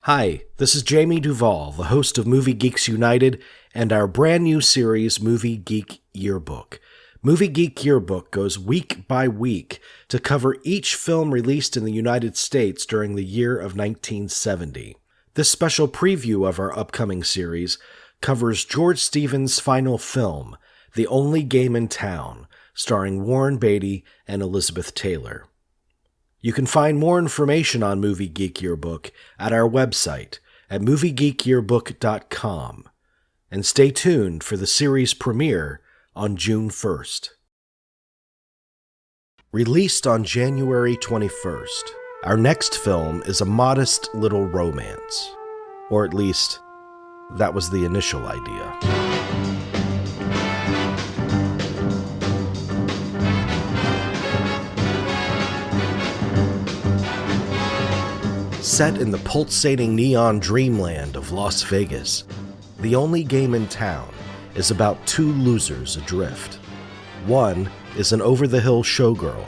Hi, this is Jamie Duvall, the host of Movie Geeks United and our brand new series, Movie Geek Yearbook. Movie Geek Yearbook goes week by week to cover each film released in the United States during the year of 1970. This special preview of our upcoming series covers George Stevens' final film, The Only Game in Town, starring Warren Beatty and Elizabeth Taylor. You can find more information on Movie Geek Yearbook at our website at moviegeekyearbook.com, and stay tuned for the series premiere on June 1st. Released on January 21st, our next film is a modest little romance. Or at least, that was the initial idea. Set in the pulsating neon dreamland of Las Vegas, The Only Game in Town is about two losers adrift. One is an over-the-hill showgirl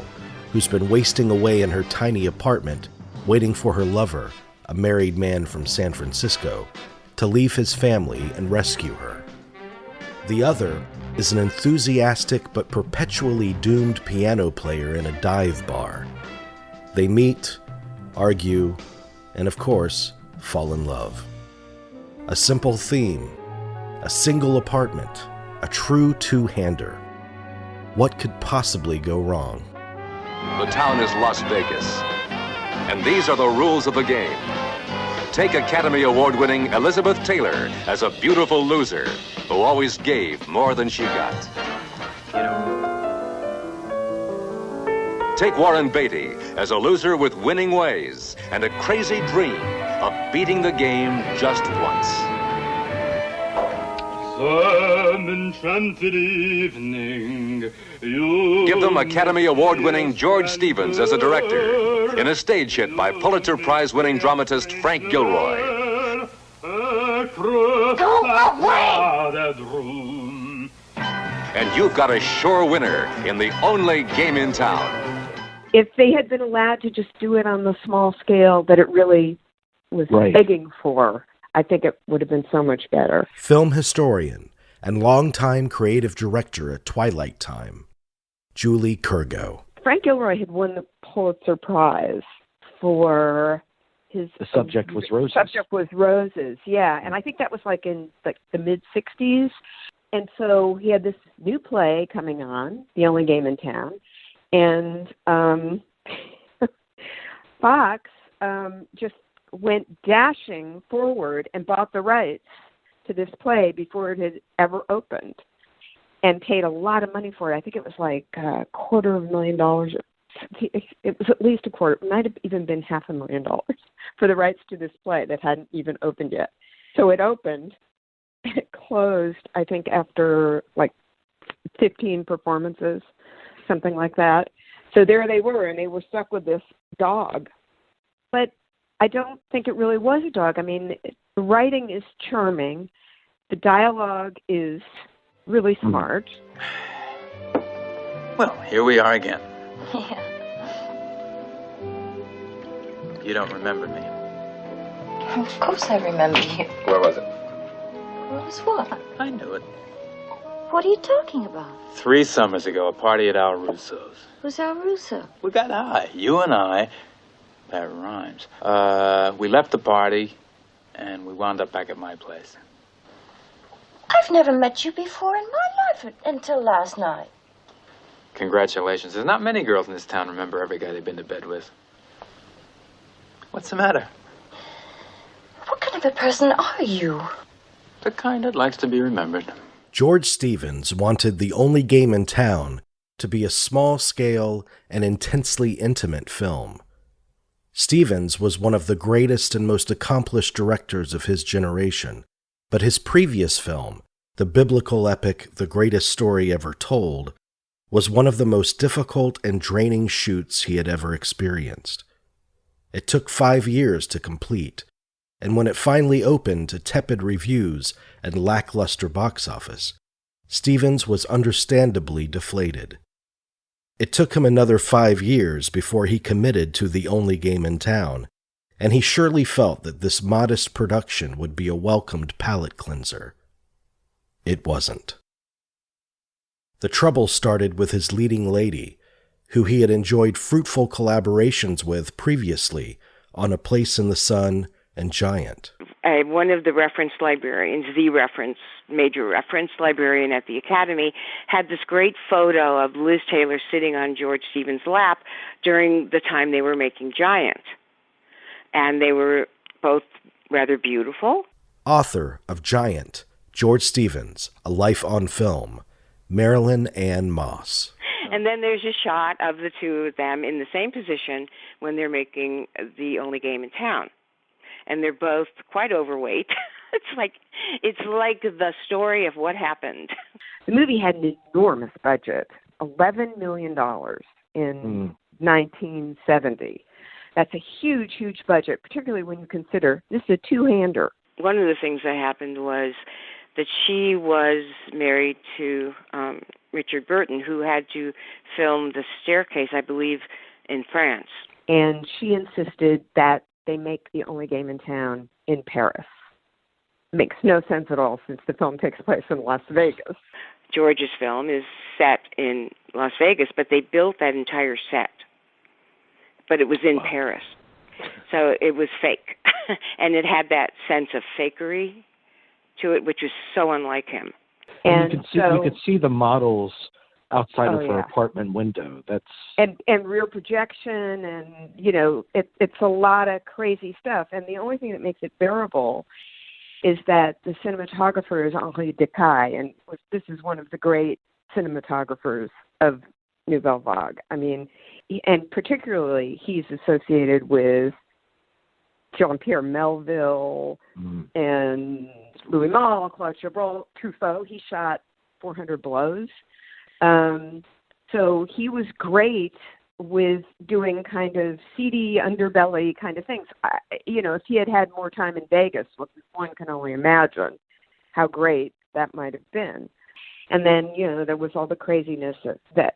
who's been wasting away in her tiny apartment waiting for her lover, a married man from San Francisco, to leave his family and rescue her. The other is an enthusiastic but perpetually doomed piano player in a dive bar. They meet, argue, and of course, fall in love. A simple theme, a single apartment, a true two-hander. What could possibly go wrong? The town is Las Vegas, and these are the rules of the game. Take Academy Award-winning Elizabeth Taylor as a beautiful loser who always gave more than she got. Take Warren Beatty as a loser with winning ways and a crazy dream of beating the game just once. Some enchanted evening, Give them Academy Award-winning George Stevens as a director in a stage hit by Pulitzer Prize-winning dramatist Frank Gilroy. Go away! And you've got a sure winner in The Only Game in Town. If they had been allowed to just do it on the small scale that it really was begging for, I think it would have been so much better. Film historian and longtime creative director at Twilight Time, Julie Kurgo. Frank Gilroy had won the Pulitzer Prize for his... The Subject Was Roses. Subject Was Roses, yeah. And I think that was like in the mid-'60s. And so he had this new play coming on, The Only Game in Town. And Fox just went dashing forward and bought the rights to this play before it had ever opened and paid a lot of money for it. I think it was like $250,000. It was at least a quarter. It might have even been $500,000 for the rights to this play that hadn't even opened yet. So it opened and it closed, I think, after like 15 performances. Something like that. So there they were, and they were stuck with this dog. But I don't think it really was a dog. I mean, the writing is charming. The dialogue is really smart. Well, here we are again. Yeah. You don't remember me. Of course I remember you. Where was it? What was what? I knew it. What are you talking about? 3 summers ago, a party at Al Russo's. Who's Al Russo? We got high. You and I. That rhymes. We left the party, and we wound up back at my place. I've never met you before in my life until last night. Congratulations. There's not many girls in this town remember every guy they've been to bed with. What's the matter? What kind of a person are you? The kind that likes to be remembered. George Stevens wanted The Only Game in Town to be a small-scale and intensely intimate film. Stevens was one of the greatest and most accomplished directors of his generation, but his previous film, the biblical epic The Greatest Story Ever Told, was one of the most difficult and draining shoots he had ever experienced. It took 5 years to complete, and when it finally opened to tepid reviews and lackluster box office, Stevens was understandably deflated. It took him another 5 years before he committed to The Only Game in Town, and he surely felt that this modest production would be a welcomed palate cleanser. It wasn't. The trouble started with his leading lady, who he had enjoyed fruitful collaborations with previously on A Place in the Sun and Giant. One of the reference librarians, major reference librarian at the Academy, had this great photo of Liz Taylor sitting on George Stevens' lap during the time they were making Giant. And they were both rather beautiful. Author of Giant, George Stevens, A Life on Film, Marilyn Ann Moss. And then there's a shot of the two of them in the same position when they're making The Only Game in Town. And they're both quite overweight. It's like the story of what happened. The movie had an enormous budget, $11 million in 1970. That's a huge, huge budget, particularly when you consider this is a two-hander. One of the things that happened was that she was married to Richard Burton, who had to film The Staircase, I believe, in France. And she insisted that they make The Only Game in Town in Paris. Makes no sense at all since the film takes place in Las Vegas. George's film is set in Las Vegas, but they built that entire set. But it was in Paris. So it was fake. And it had that sense of fakery to it, which was so unlike him. And you could see the models outside of her apartment window. That's and rear projection, and it's a lot of crazy stuff. And the only thing that makes it bearable is that the cinematographer is Henri Decaille, and this is one of the great cinematographers of Nouvelle Vague. I mean, and particularly he's associated with Jean-Pierre Melville and Louis Malle, Claude Chabrol, Truffaut. He shot 400 Blows. So he was great with doing kind of seedy underbelly kind of things. If he had had more time in Vegas, one can only imagine how great that might have been. And then, there was all the craziness that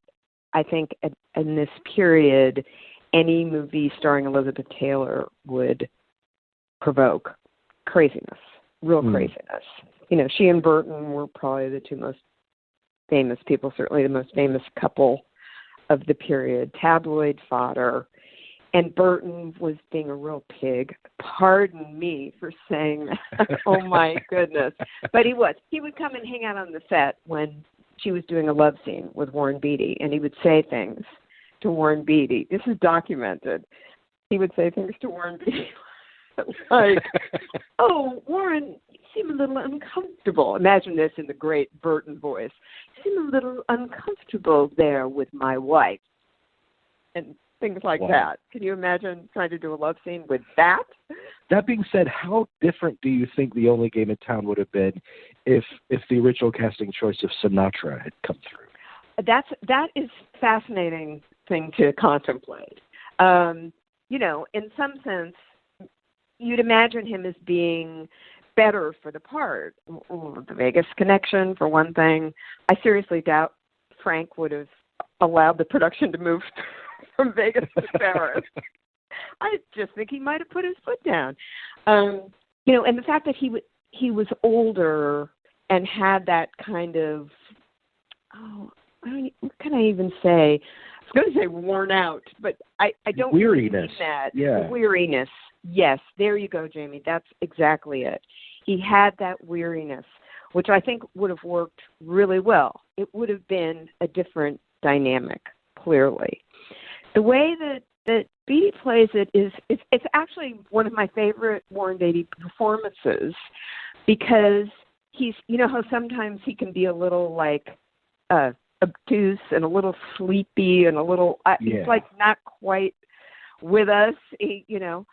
I think in this period, any movie starring Elizabeth Taylor would provoke craziness, real craziness. She and Burton were probably the two most famous people, certainly the most famous couple of the period, tabloid fodder. And Burton was being a real pig. Pardon me for saying that. Oh, my goodness. But he was. He would come and hang out on the set when she was doing a love scene with Warren Beatty, and he would say things to Warren Beatty. This is documented. He would say things to Warren Beatty like, "Oh, Warren, you seem a little uncomfortable." Imagine this in the great Burton voice. "You seem a little uncomfortable there with my wife." And things like that. Can you imagine trying to do a love scene with that? That being said, how different do you think The Only Game in Town would have been if the original casting choice of Sinatra had come through? That is a fascinating thing to contemplate. In some sense, you'd imagine him as being better for the part. The Vegas connection, for one thing. I seriously doubt Frank would have allowed the production to move from Vegas to Paris. I just think he might have put his foot down. And the fact that he was older and had that kind of, what can I even say? I was going to say worn out, but I don't weariness. Mean that. Yeah. Weariness. Yes, there you go, Jamie. That's exactly it. He had that weariness, which I think would have worked really well. It would have been a different dynamic, clearly. The way that Beatty plays it it's actually one of my favorite Warren Beatty performances, because he's, how sometimes he can be a little like obtuse and a little sleepy and a little, he's like not quite with us, even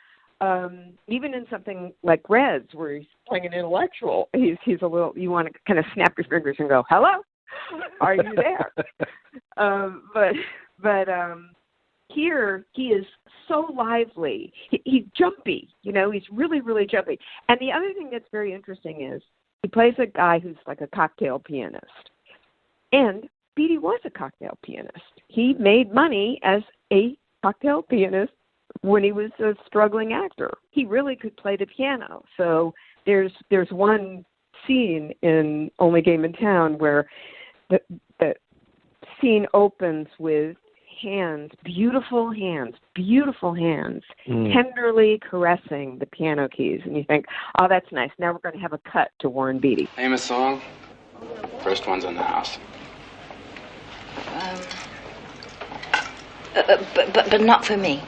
in something like Reds, where he's playing an intellectual, he's a little, you want to kind of snap your fingers and go, "Hello, are you there?" But here he is so lively. He's jumpy, he's really, really jumpy. And the other thing that's very interesting is he plays a guy who's like a cocktail pianist. And Beatty was a cocktail pianist. He made money as a cocktail pianist when he was a struggling actor. He really could play the piano. So there's one scene in Only Game in Town where the scene opens with beautiful hands, tenderly caressing the piano keys. And you think, oh, that's nice. Now we're going to have a cut to Warren Beatty. Famous song? First one's in the house. But not for me.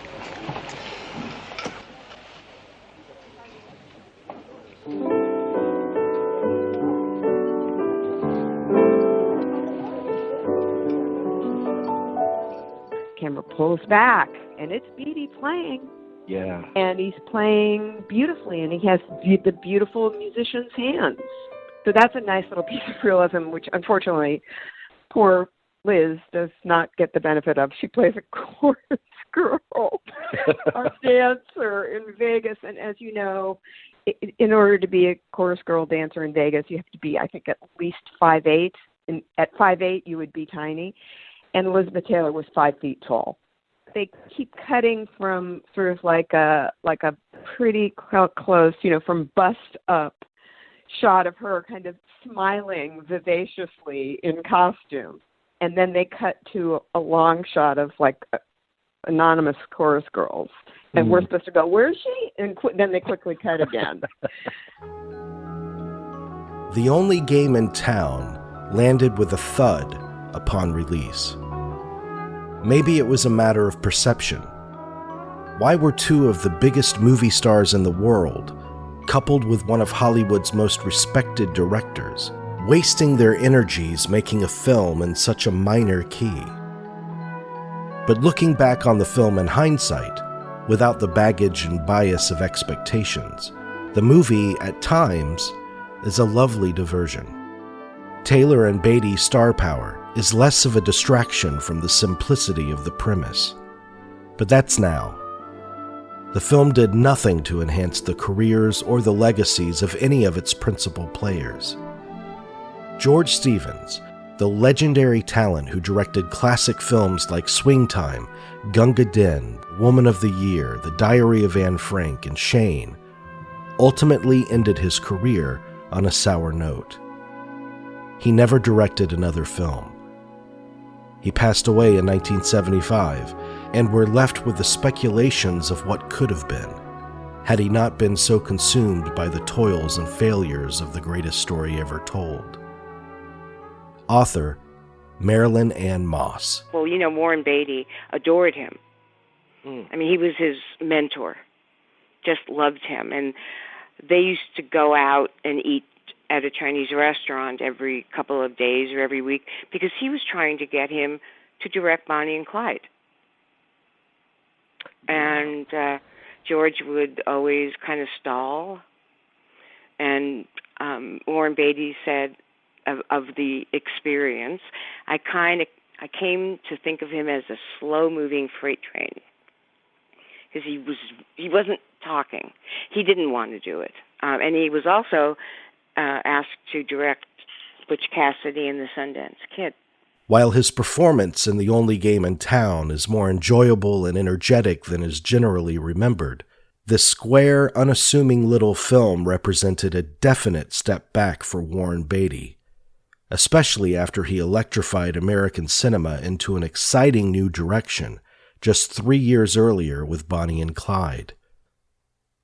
Camera pulls back, and it's Beatty playing. Yeah. And he's playing beautifully, and he has the beautiful musician's hands. So that's a nice little piece of realism, which unfortunately poor Liz does not get the benefit of. She plays a chorus girl, a dancer in Vegas. And as you know, in order to be a chorus girl dancer in Vegas, you have to be, I think, at least 5'8". And at 5'8", you would be tiny. And Elizabeth Taylor was 5 feet tall. They keep cutting from sort of like a pretty close, from bust up shot of her kind of smiling vivaciously in costume. And then they cut to a long shot of anonymous chorus girls. And we're supposed to go, where is she? And then they quickly cut again. The Only Game in Town landed with a thud upon release. Maybe it was a matter of perception. Why were two of the biggest movie stars in the world, coupled with one of Hollywood's most respected directors, wasting their energies making a film in such a minor key? But looking back on the film in hindsight, without the baggage and bias of expectations, the movie, at times, is a lovely diversion. Taylor and Beatty's star power is less of a distraction from the simplicity of the premise. But that's now. The film did nothing to enhance the careers or the legacies of any of its principal players. George Stevens, the legendary talent who directed classic films like Swing Time, Gunga Din, Woman of the Year, The Diary of Anne Frank, and Shane, ultimately ended his career on a sour note. He never directed another film. He passed away in 1975, and we're left with the speculations of what could have been, had he not been so consumed by the toils and failures of the greatest story ever told. Author Marilyn Ann Moss. Well, Warren Beatty adored him. I mean, he was his mentor, just loved him. And they used to go out and eat at a Chinese restaurant every couple of days or every week because he was trying to get him to direct Bonnie and Clyde. And George would always kind of stall. And Warren Beatty said of the experience, I came to think of him as a slow-moving freight train because he wasn't talking. He didn't want to do it. And he was also asked to direct Butch Cassidy and the Sundance Kid. While his performance in The Only Game in Town is more enjoyable and energetic than is generally remembered, this square, unassuming little film represented a definite step back for Warren Beatty, especially after he electrified American cinema into an exciting new direction just 3 years earlier with Bonnie and Clyde.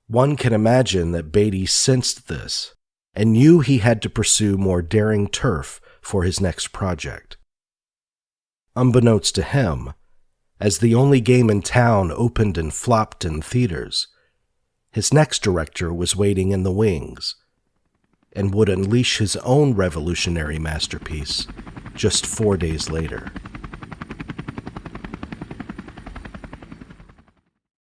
One can imagine that Beatty sensed this and knew he had to pursue more daring turf for his next project. Unbeknownst to him, as The Only Game in Town opened and flopped in theaters, his next director was waiting in the wings and would unleash his own revolutionary masterpiece just 4 days later.